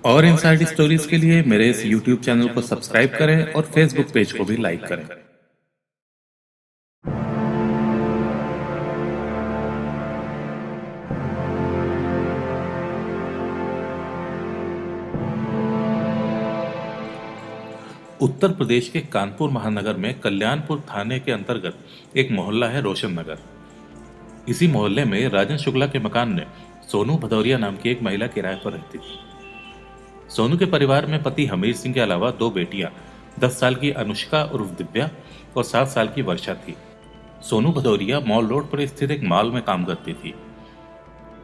और inside stories के लिए मेरे इस YouTube चैनल को सब्सक्राइब करें और Facebook पेज को भी लाइक करें। उत्तर प्रदेश के कानपुर महानगर में कल्याणपुर थाने के अंतर्गत एक मोहल्ला है रोशन नगर। इसी मोहल्ले में राजन शुक्ला के मकान में सोनू भदौरिया नाम की एक महिला किराए पर रहती थी। सोनू के परिवार में पति हमीर सिंह के अलावा दो बेटियां 10 साल की अनुष्का उर्फ दिव्या और 7 साल की वर्षा थी। सोनू भदौरिया मॉल रोड पर स्थित एक मॉल में काम करती थी।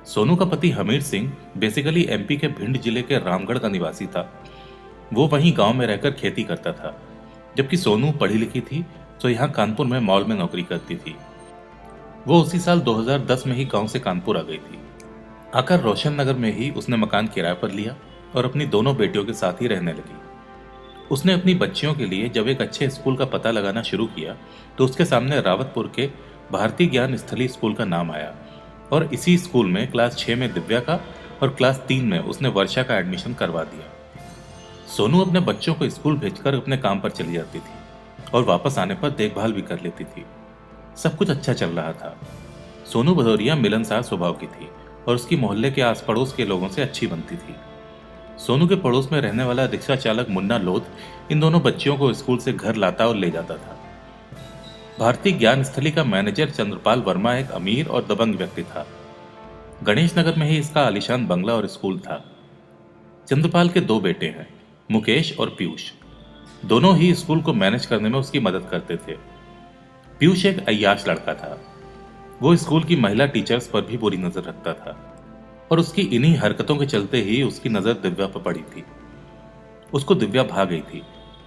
सोनू का पति हमीर सिंह बेसिकली एमपी के भिंड जिले के रामगढ़ का निवासी था। वो वहीं गांव में रहकर खेती करता था, जबकि सोनू पढ़ी लिखी थी तो यहाँ कानपुर में मॉल में नौकरी करती थी। वो उसी साल 2010 में ही गांव से कानपुर आ गई थी। आकर रोशन नगर में ही उसने मकान किराए पर लिया और अपनी दोनों बेटियों के साथ ही रहने लगी। उसने अपनी बच्चियों के लिए जब एक अच्छे स्कूल का पता लगाना शुरू किया तो उसके सामने रावतपुर के भारतीय ज्ञान स्थली स्कूल का नाम आया और इसी स्कूल में क्लास 6 में दिव्या का और क्लास 3 में उसने वर्षा का एडमिशन करवा दिया। सोनू अपने बच्चों को स्कूल भेजकर अपने काम पर चली जाती थी और वापस आने पर देखभाल भी कर लेती थी। सब कुछ अच्छा चल रहा था। सोनू भदौरिया मिलनसार स्वभाव की थी और उसकी मोहल्ले के आस पड़ोस के लोगों से अच्छी बनती थी। सोनू के पड़ोस में रहने वाला रिक्शा चालक मुन्ना लोध इन दोनों बच्चियों को स्कूल से घर लाता और ले जाता था। भारतीय ज्ञान स्थली का मैनेजर चंद्रपाल वर्मा एक अमीर और दबंग व्यक्ति था। गणेश नगर में ही इसका आलीशान बंगला और स्कूल था। चंद्रपाल के दो बेटे हैं, मुकेश और पीयूष। दोनों ही स्कूल को मैनेज करने में उसकी मदद करते थे। पीयूष एक अय्याश लड़का था। वो स्कूल की महिला टीचर्स पर भी बुरी नजर रखता था और उसकी इन्हीं हरकतों के चलते ही उसकी नजर दिव्या पर पड़ी थी। उसको दिव्या भा गई थी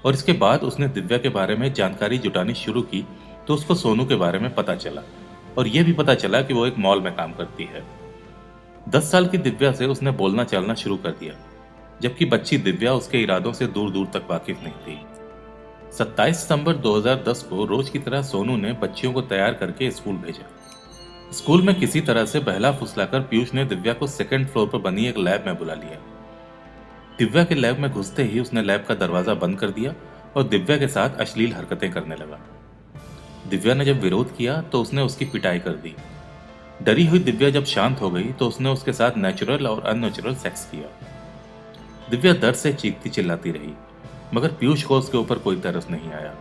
और इसके बाद उसने दिव्या के बारे में जानकारी जुटानी शुरू की तो उसको सोनू के बारे में पता चला और यह भी पता चला कि वो एक मॉल में काम करती है। 10 साल की दिव्या से उसने बोलना चालना शुरू कर दिया, जबकि बच्ची दिव्या उसके इरादों से दूर दूर तक वाकिफ नहीं थी। 27 सितंबर 2010 को रोज की तरह सोनू ने बच्चियों को तैयार करके स्कूल भेजा। स्कूल में किसी तरह से बहला फुसलाकर पीयूष ने दिव्या को सेकंड फ्लोर पर बनी एक लैब में बुला लिया। दिव्या के लैब में घुसते ही उसने लैब का दरवाजा बंद कर दिया और दिव्या के साथ अश्लील हरकतें करने लगा। दिव्या ने जब विरोध किया तो उसने उसकी पिटाई कर दी। डरी हुई दिव्या जब शांत हो गई तो उसने उसके साथ नेचुरल और अननेचुरल सेक्स किया। दिव्या दर्द से चीखती चिल्लाती रही, मगर पीयूष को उसके ऊपर कोई तरस नहीं आया।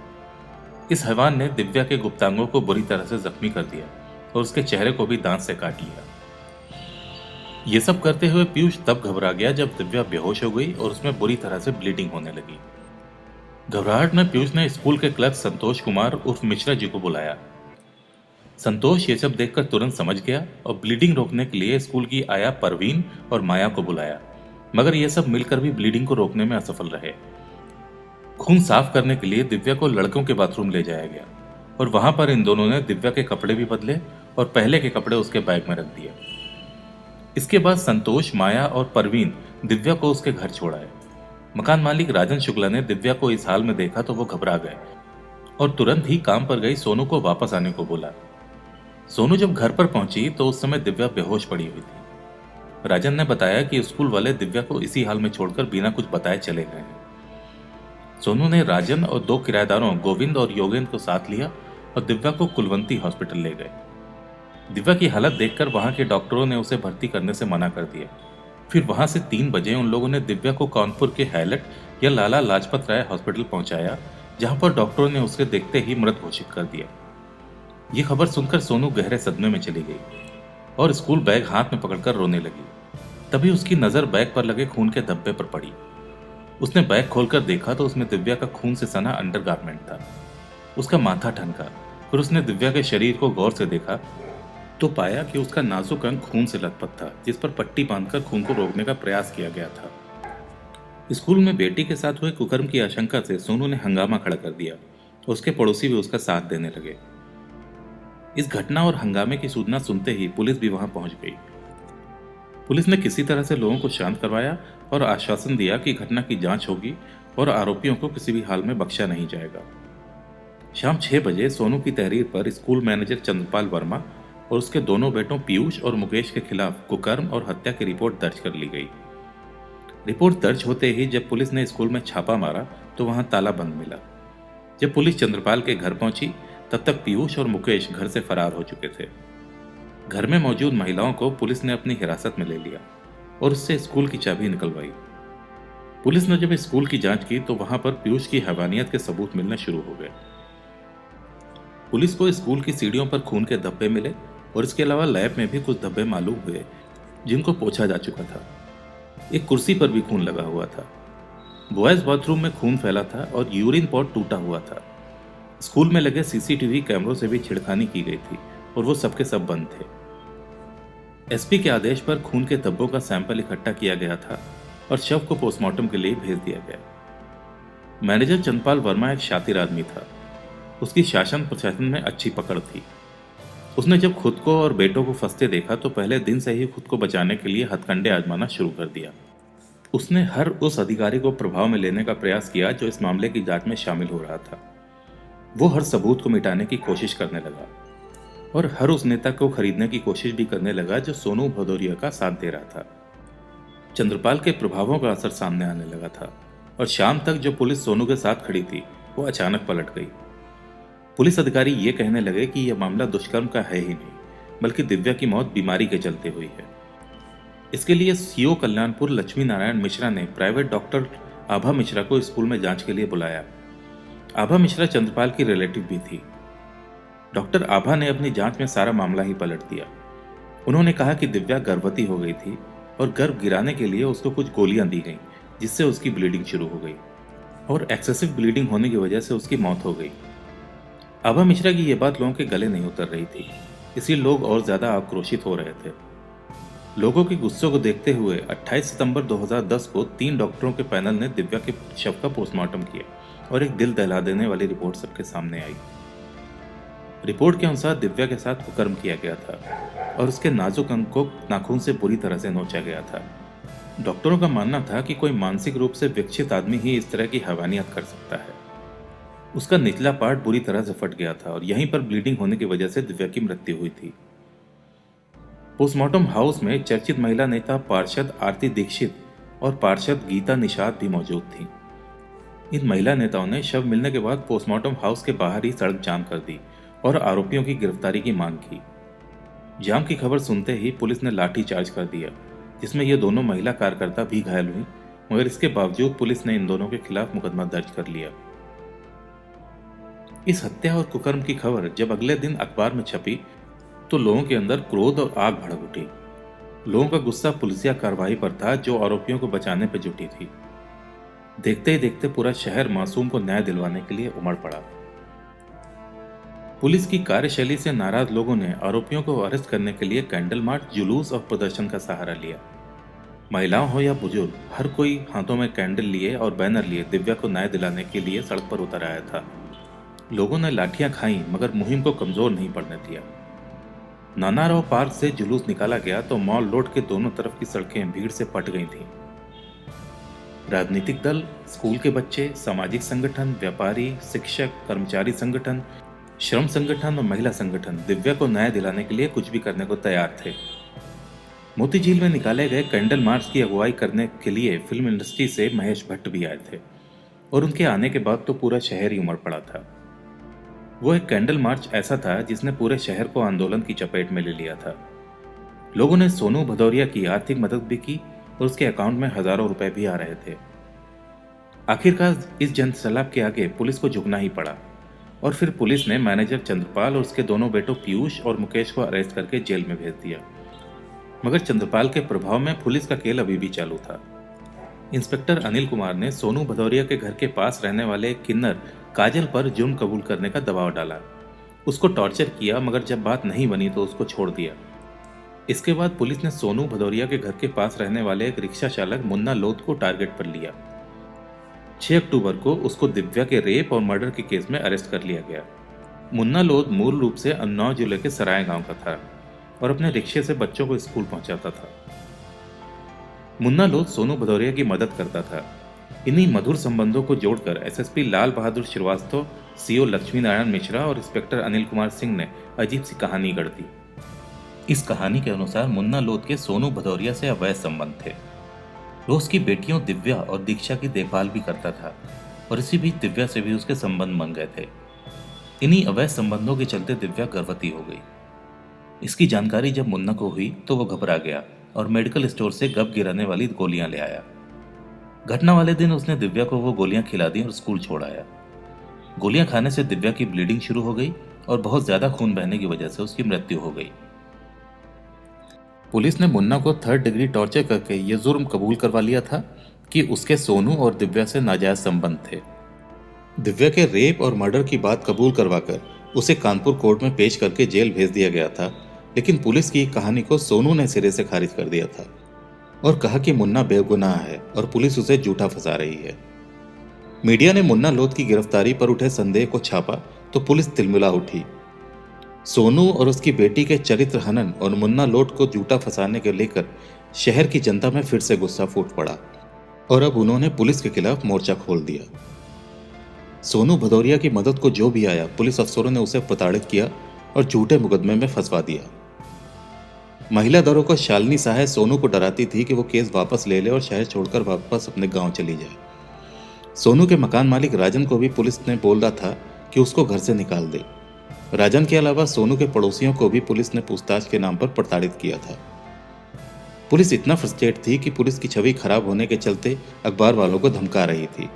इस हैवान ने दिव्या के गुप्तांगों को बुरी तरह से जख्मी कर दिया और उसके चेहरे को भी दांत से काट लिया। ये सब करते हुए पीयूष तब घबरा गया जब दिव्या बेहोश हो गई और उसमें बुरी तरह से ब्लीडिंग होने लगी। घबराहट में पीयूष ने स्कूल के क्लर्क संतोष कुमार उर्फ मिश्रा जी को बुलाया। संतोष ये सब देखकर तुरंत समझ गया और ब्लीडिंग रोकने के लिए स्कूल की आया परवीन और माया को बुलाया, मगर ये सब मिलकर भी ब्लीडिंग को रोकने में असफल रहे। खून साफ करने के लिए दिव्या को लड़कों के बाथरूम ले जाया गया और वहां पर इन दोनों ने दिव्या के कपड़े भी बदले और पहले के कपड़े उसके बैग में रख दिए। इसके बाद संतोष, माया और परवीन दिव्या को उसके घर छोड़ाए। मकान मालिक राजन शुक्ला ने दिव्या को इस हाल में देखा तो वो घबरा गए और तुरंत ही काम पर गई सोनू को वापस आने को बोला। सोनू जब घर पर पहुंची तो उस समय दिव्या बेहोश पड़ी हुई थी। राजन ने बताया कि स्कूल वाले दिव्या को इसी हाल में छोड़कर बिना कुछ बताए चले गए हैं। सोनू ने राजन और दो किराएदारों गोविंद और योगेंद्र को साथ लिया और दिव्या को कुलवंती हॉस्पिटल ले गए। दिव्या की हालत देखकर वहां के डॉक्टरों ने उसे भर्ती करने से मना कर दिया। फिर वहां से 3 बजे उन लोगों ने दिव्या को कानपुर के हैलट या लाला लाजपत राय हॉस्पिटल पहुंचाया, जहां पर डॉक्टरों ने उसे देखते ही मृत घोषित कर दिया। ये खबर सुनकर सोनू गहरे सदमे में चली गई और स्कूल बैग हाथ में पकड़कर रोने लगी। तभी उसकी नजर बैग पर लगे खून के धब्बे पर पड़ी। उसने बैग खोलकर देखा तो उसमें दिव्या का खून से सना अंडरगारमेंट था। उसका माथा ठनका। फिर उसने दिव्या के शरीर को गौर से देखा तो पाया कि उसका नाजुक अंग खून से लथपथ था, जिस पर पट्टी बांधकर खून को रोकने का प्रयास किया गया था। स्कूल में बेटी के साथ हुए कुकर्म की आशंका से सोनू ने हंगामा खड़ा कर दिया। उसके पड़ोसी भी उसका साथ देने लगे। इस घटना और हंगामे की सूचना सुनते ही पुलिस भी वहां पहुंच गई। पुलिस ने किसी तरह से लोगों को शांत करवाया और आश्वासन दिया कि घटना की जांच होगी और आरोपियों को किसी भी हाल में बख्शा नहीं जाएगा। शाम 6 बजे सोनू की तहरीर पर स्कूल मैनेजर चंद्रपाल वर्मा और उसके दोनों बेटों पीयूष और मुकेश के खिलाफ कुकर्म और हत्या की रिपोर्ट दर्ज कर ली गई। रिपोर्ट दर्ज होते ही जब पुलिस ने स्कूल में छापा मारा तो वहां ताला बंद मिला। जब पुलिस चंद्रपाल के घर पहुंची तब तक पीयूष और मुकेश घर से फरार हो चुके थे। घर में मौजूद महिलाओं को पुलिस ने अपनी हिरासत में ले लिया और उससे स्कूल की चाबी निकलवाई। पुलिस ने जब स्कूल की जांच की तो वहां पर पीयूष की हैवानियत के सबूत मिलने शुरू हो गए। पुलिस को स्कूल की सीढ़ियों पर खून के धब्बे मिले और इसके अलावा लैब में भी कुछ धब्बे मालूम हुए जिनको पोंछा जा चुका था। एक कुर्सी पर भी खून लगा हुआ था। बॉयज बाथरूम में खून फैला था और यूरिन पॉट टूटा हुआ था। स्कूल में लगे सीसीटीवी कैमरों से भी छेड़खानी की गई थी और वो सबके सब बंद थे। एसपी के आदेश पर खून के धब्बों का सैंपल इकट्ठा किया गया था और शव को पोस्टमार्टम के लिए भेज दिया गया। मैनेजर चंद्रपाल वर्मा एक शातिर आदमी था। उसकी शासन प्रशासन में अच्छी पकड़ थी। उसने जब खुद को और बेटों को फंसते देखा तो पहले दिन से ही खुद को बचाने के लिए हथकंडे आजमाना शुरू कर दिया। उसने हर उस अधिकारी को प्रभाव में लेने का प्रयास किया जो इस मामले की जांच में शामिल हो रहा था। वो हर सबूत को मिटाने की कोशिश करने लगा और हर उस नेता को खरीदने की कोशिश भी करने लगा जो सोनू भदौरिया का साथ दे रहा था। चंद्रपाल के प्रभावों का असर सामने आने लगा था और शाम तक जो पुलिस सोनू के साथ खड़ी थी वो अचानक पलट गई। पुलिस अधिकारी ये कहने लगे कि यह मामला दुष्कर्म का है ही नहीं बल्कि दिव्या की मौत बीमारी के चलते हुई है। इसके लिए सीओ कल्याणपुर लक्ष्मी नारायण मिश्रा ने प्राइवेट डॉक्टर आभा मिश्रा को स्कूल में जांच के लिए बुलाया। आभा मिश्रा चंद्रपाल की रिलेटिव भी थी। डॉक्टर आभा ने अपनी जांच में सारा मामला ही पलट दिया। उन्होंने कहा कि दिव्या गर्भवती हो गई थी और गर्भ गिराने के लिए उसको कुछ गोलियां दी गईं जिससे उसकी ब्लीडिंग शुरू हो गई और एक्सेसिव ब्लीडिंग होने की वजह से उसकी मौत हो गई। आभा मिश्रा की यह बात लोगों के गले नहीं उतर रही थी, इसलिए लोग और ज्यादा आक्रोशित हो रहे थे। लोगों के गुस्से को देखते हुए 28 सितंबर 2010 को 3 डॉक्टरों के पैनल ने दिव्या के शव का पोस्टमार्टम किया और एक दिल दहला देने वाली रिपोर्ट सबके सामने आई। रिपोर्ट के अनुसार दिव्या के साथ कुकर्म किया गया था और उसके नाजुक अंग को नाखून से बुरी तरह से नोचा गया था। डॉक्टरों का मानना था कि कोई मानसिक रूप से विकसित आदमी ही इस तरह की हैवानियत कर सकता है। उसका निचला पार्ट बुरी तरह से फट गया था और यहीं पर ब्लीडिंग होने की वजह से दिव्या की मृत्यु हुई थी। पोस्टमार्टम हाउस में चर्चित महिला नेता पार्षद आरती दीक्षित और पार्षद गीता निषाद भी मौजूद थी। इन महिला नेताओं ने शव मिलने के बाद पोस्टमार्टम हाउस के बाहर ही सड़क जाम कर दी और आरोपियों की गिरफ्तारी की मांग की। जाम की खबर सुनते ही पुलिस ने लाठी चार्ज कर दिया, जिसमें ये दोनों महिला कार्यकर्ता भी घायल हुई, मगर इसके बावजूद पुलिस ने इन दोनों के खिलाफ मुकदमा दर्ज कर लिया। इस हत्या और कुकर्म की खबर जब अगले दिन अखबार में छपी तो लोगों के अंदर क्रोध और आग भड़क उठी। लोगों का गुस्सा पुलिसिया कार्रवाई पर था जो आरोपियों को बचाने पर जुटी थी। देखते ही देखते पूरा शहर मासूम को न्याय दिलवाने के लिए उमड़ पड़ा। पुलिस की कार्यशैली से नाराज लोगों ने आरोपियों को अरेस्ट करने के लिए कैंडल मार्च, जुलूस और प्रदर्शन का सहारा लिया। महिलाओं हो या बुजुर्ग, हर कोई हाथों में कैंडल लिए और बैनर लिए दिव्या को न्याय दिलाने के लिए सड़क पर उतर आया था। लोगों ने लाठियां खाई मगर मुहिम को कमजोर नहीं पड़ने दिया। नानाराव पार्क से जुलूस निकाला गया तो मॉल रोड के दोनों तरफ की सड़कें भीड़ से पट गई थीं। राजनीतिक दल, स्कूल के बच्चे, सामाजिक संगठन, व्यापारी, शिक्षक, कर्मचारी संगठन, श्रम संगठन और महिला संगठन दिव्या को न्याय दिलाने के लिए कुछ भी करने को तैयार थे। मोती झील में निकाले गए कैंडल मार्च की अगुवाई करने के लिए फिल्म इंडस्ट्री से महेश भट्ट भी आए थे और उनके आने के बाद तो पूरा शहर ही उमड़ पड़ा था। वो एक कैंडल मार्च ऐसा था जिसने पूरे शहर को आंदोलन की चपेट में ले लिया था। लोगों ने सोनू भदौरिया की आर्थिक मदद भी की और उसके अकाउंट में हजारों रुपए भी आ रहे थे। आखिरकार इस जनसैलाब के आगे पुलिस को झुकना ही पड़ा और फिर पुलिस ने मैनेजर चंद्रपाल और उसके दोनों बेटों पीयूष और मुकेश को अरेस्ट करके जेल में भेज दिया। मगर चंद्रपाल के प्रभाव में पुलिस का खेल अभी भी चालू था। इंस्पेक्टर अनिल कुमार ने सोनू भदौरिया के घर के पास रहने वाले एक किन्नर काजल पर जुर्म कबूल करने का दबाव डाला। उसको टॉर्चर किया मगर जब बात नहीं बनी तो उसको छोड़ दिया। इसके बाद पुलिस ने सोनू भदौरिया के घर के पास रहने वाले एक रिक्शा चालक मुन्ना लोध को टारगेट पर लिया। 6 अक्टूबर को उसको दिव्या के रेप और मर्डर के केस में अरेस्ट कर लिया गया। मुन्ना लोध मूल रूप से उन्नाव जिले के सराय गांव का था और अपने रिक्शे से बच्चों को स्कूल पहुंचाता था। मुन्ना लोध सोनू भदौरिया की मदद करता था। इन्हीं मधुर संबंधों को जोड़कर एसएसपी लाल बहादुर श्रीवास्तव, सीओ लक्ष्मी नारायण मिश्रा और इंस्पेक्टर अनिल कुमार सिंह ने अजीब सी कहानी गढ़ दी। इस कहानी के अनुसार मुन्ना लोध के सोनू भदौरिया से अवैध संबंध थे। वो उसकी बेटियों दिव्या और दीक्षा की देखभाल भी करता था और इसी बीच दिव्या से भी उसके संबंध बन गए थे। इन्हीं अवैध संबंधों के चलते दिव्या गर्भवती हो गई। इसकी जानकारी जब मुन्ना को हुई तो वो घबरा गया और मेडिकल स्टोर से गप गिराने वाली गोलियां ले आया। घटना वाले दिन उसने दिव्या को वो गोलियां खिला दी और स्कूल छोड़ आया। गोलियां खाने से दिव्या की ब्लीडिंग शुरू हो गई और बहुत ज्यादा खून बहने की वजह से उसकी मृत्यु हो गई। पुलिस ने मुन्ना को 3rd डिग्री टॉर्चर करके यह जुर्म कबूल करवा लिया था कि उसके सोनू और दिव्या से नाजायज संबंध थे। दिव्या के रेप और मर्डर की बात कबूल करवाकर उसे कानपुर कोर्ट में पेश करके जेल भेज दिया गया था, लेकिन पुलिस की कहानी को सोनू ने सिरे से खारिज कर दिया था और कहा कि मुन्ना बेगुनाह है और पुलिस उसे झूठा फंसा रही है। मीडिया ने मुन्ना लोथ की गिरफ्तारी पर उठे संदेह को छापा तो पुलिस तिलमिला उठी। सोनू और उसकी बेटी के चरित्र हनन और मुन्ना लोथ को झूठा फंसाने के लेकर शहर की जनता में फिर से गुस्सा फूट पड़ा और अब उन्होंने पुलिस के खिलाफ मोर्चा खोल दिया। सोनू भदौरिया की मदद को जो भी आया, पुलिस अफसरों ने उसे प्रताड़ित किया और झूठे मुकदमे में फंसवा दिया। महिला दरों शालिनी साहे सोनू को डराती थी कि वो केस वापस ले ले और शहर छोड़कर वापस अपने गांव चली जाए। सोनू के मकान मालिक राजन को भी पुलिस ने बोला था कि उसको घर से निकाल दे। राजन के अलावा सोनू के पड़ोसियों को भी पुलिस ने पूछताछ के नाम पर प्रताड़ित किया था। पुलिस इतना फ्रस्ट्रेट थी कि पुलिस की छवि खराब होने के चलते अखबार वालों को धमका रही थी।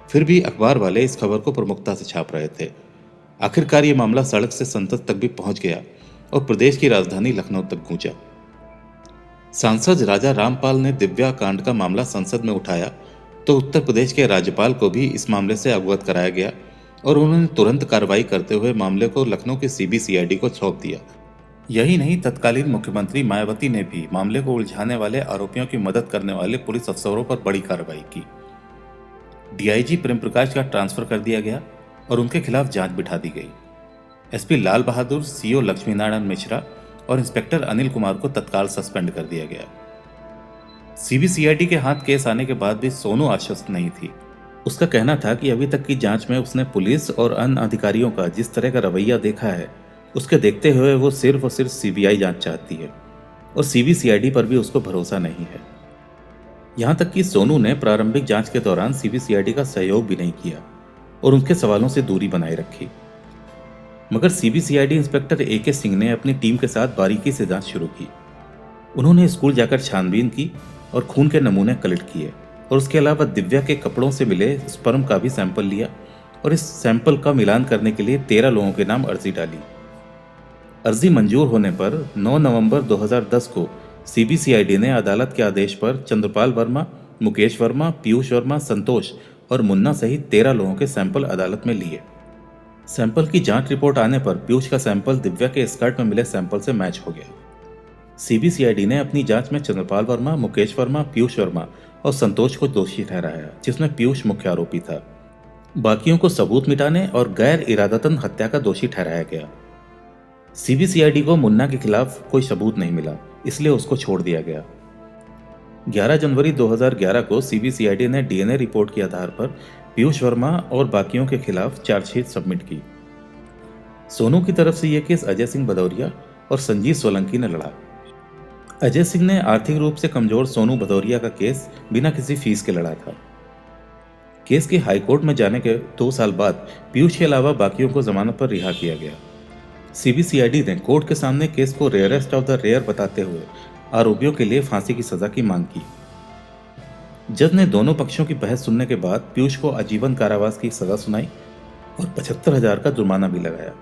फिर भी अखबार वाले इस खबर को प्रमुखता से छाप रहे थे। आखिरकार ये मामला सड़क से संसद तक भी पहुंच गया और प्रदेश की राजधानी लखनऊ तक गूंजा। सांसद राजा रामपाल ने दिव्या कांड का मामला संसद में उठाया तो उत्तर प्रदेश के राज्यपाल को भी इस मामले से अवगत कराया गया और उन्होंने तुरंत कार्रवाई करते हुए मामले को लखनऊ के सीबीसीआईडी को सौंप दिया। यही नहीं, तत्कालीन मुख्यमंत्री मायावती ने भी मामले को उलझाने वाले आरोपियों की मदद करने वाले पुलिस अफसरों पर बड़ी कार्रवाई की। डीआईजी प्रेम प्रकाश का ट्रांसफर कर दिया गया और उनके खिलाफ जांच बिठा दी गई। एसपी लाल बहादुर, सीओ लक्ष्मीनारायण मिश्रा और इंस्पेक्टर अनिल कुमार को तत्काल सस्पेंड कर दिया गया। सीबीसीआईडी के हाथ केस आने के बाद भी सोनू आश्वस्त नहीं थी। उसका कहना था कि अभी तक की जांच में उसने पुलिस और अन्य अधिकारियों का जिस तरह का रवैया देखा है, उसके देखते हुए वो सिर्फ और सिर्फ सीबीआई जांच चाहती है और सीबीसीआईडी पर भी उसको भरोसा नहीं है। यहां तक कि सोनू ने प्रारंभिक जांच के दौरान सीबीसीआईडी का सहयोग भी नहीं किया और उनके सवालों से दूरी बनाए रखी। मगर सीबीसीआईडी इंस्पेक्टर AK सिंह ने अपनी टीम के साथ बारीकी से जांच शुरू की। उन्होंने स्कूल जाकर छानबीन की और खून के नमूने कलेक्ट किए और उसके अलावा दिव्या के कपड़ों से मिले स्पर्म का भी सैंपल लिया और इस सैंपल का मिलान करने के लिए 13 लोगों के नाम अर्जी डाली। अर्जी मंजूर होने पर 9 नवंबर 2010 को सीबीसीआईडी ने अदालत के आदेश पर चंद्रपाल वर्मा, मुकेश वर्मा, पीयूष वर्मा, संतोष और मुन्ना सहित 13 लोगों के सैंपल अदालत में लिए। सैंपल की जांच रिपोर्ट आने पर पीयूष का सैंपल दिव्या के स्कर्ट में मिले सैंपल से मैच हो गया। सीबीसीआईडी ने अपनी जांच में चंद्रपाल वर्मा, मुकेश वर्मा, पीयूष वर्मा और संतोष को दोषी ठहराया, जिसमें पीयूष मुख्य आरोपी था। बाकियों को सबूत मिटाने और गैर इरादतन हत्या का दोषी ठहराया गया। सीबीसीआईडी को मुन्ना के खिलाफ कोई सबूत नहीं मिला, इसलिए उसको छोड़ दिया गया। 11 जनवरी 2011 को सीबीसीआईडी ने डीएनए रिपोर्ट के आधार पर पीयूष वर्मा और बाकियों के खिलाफ चार्जशीट सबमिट की। सोनू की तरफ से यह केस अजय सिंह भदौरिया और संजीव सोलंकी ने लड़ा। अजय सिंह ने आर्थिक रूप से कमजोर सोनू भदौरिया का केस बिना किसी फीस के लड़ा था। केस के हाईकोर्ट में जाने के 2 साल बाद पीयूष के अलावा बाकियों को जमानत पर रिहा किया गया। सीबीसीआईडी ने कोर्ट के सामने केस को रेयरेस्ट ऑफ द रेयर बताते हुए आरोपियों के लिए फांसी की सजा की मांग की। जज ने दोनों पक्षों की बहस सुनने के बाद पीयूष को आजीवन कारावास की सजा सुनाई और 75,000 का जुर्माना भी लगाया।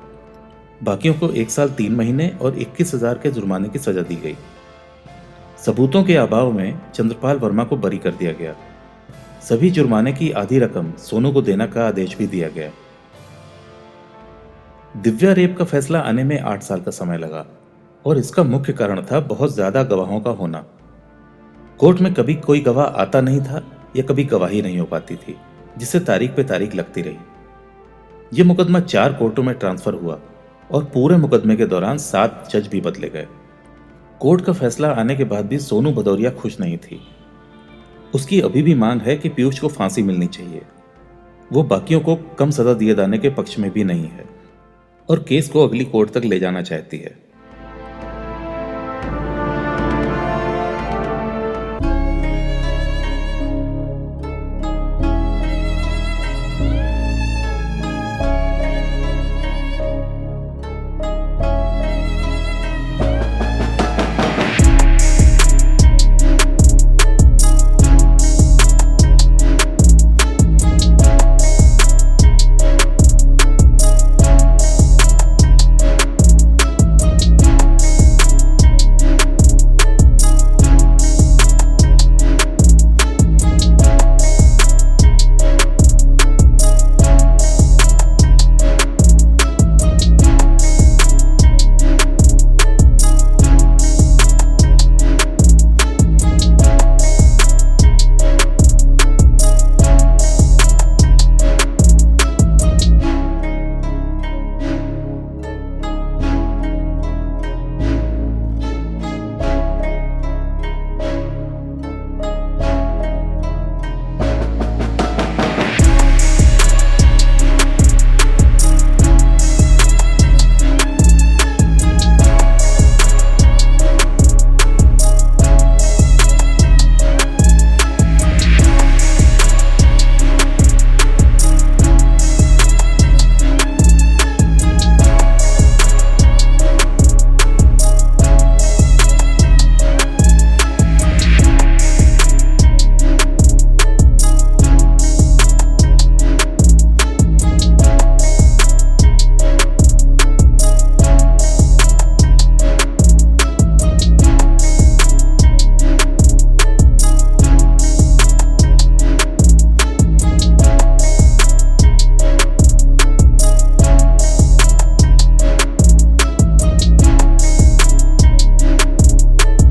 बाकियों को 1 साल 3 महीने और 21,000 के जुर्माने की सजा दी गई। सबूतों के अभाव में चंद्रपाल वर्मा को बरी कर दिया गया। सभी जुर्माने की आधी रकम सोनू को देने का आदेश भी दिया गया। दिव्या रेप का फैसला आने में 8 साल का समय लगा और इसका मुख्य कारण था बहुत ज्यादा गवाहों का होना। कोर्ट में कभी कोई गवाह आता नहीं था या कभी गवाही नहीं हो पाती थी, जिससे तारीख पे तारीख लगती रही। यह मुकदमा 4 कोर्टों में ट्रांसफर हुआ और पूरे मुकदमे के दौरान 7 जज भी बदले गए। कोर्ट का फैसला आने के बाद भी सोनू भदौरिया खुश नहीं थी। उसकी अभी भी मांग है कि पीयूष को फांसी मिलनी चाहिए। वो बाकियों को कम सजा दिए जाने के पक्ष में भी नहीं है और केस को अगली कोर्ट तक ले जाना चाहती है।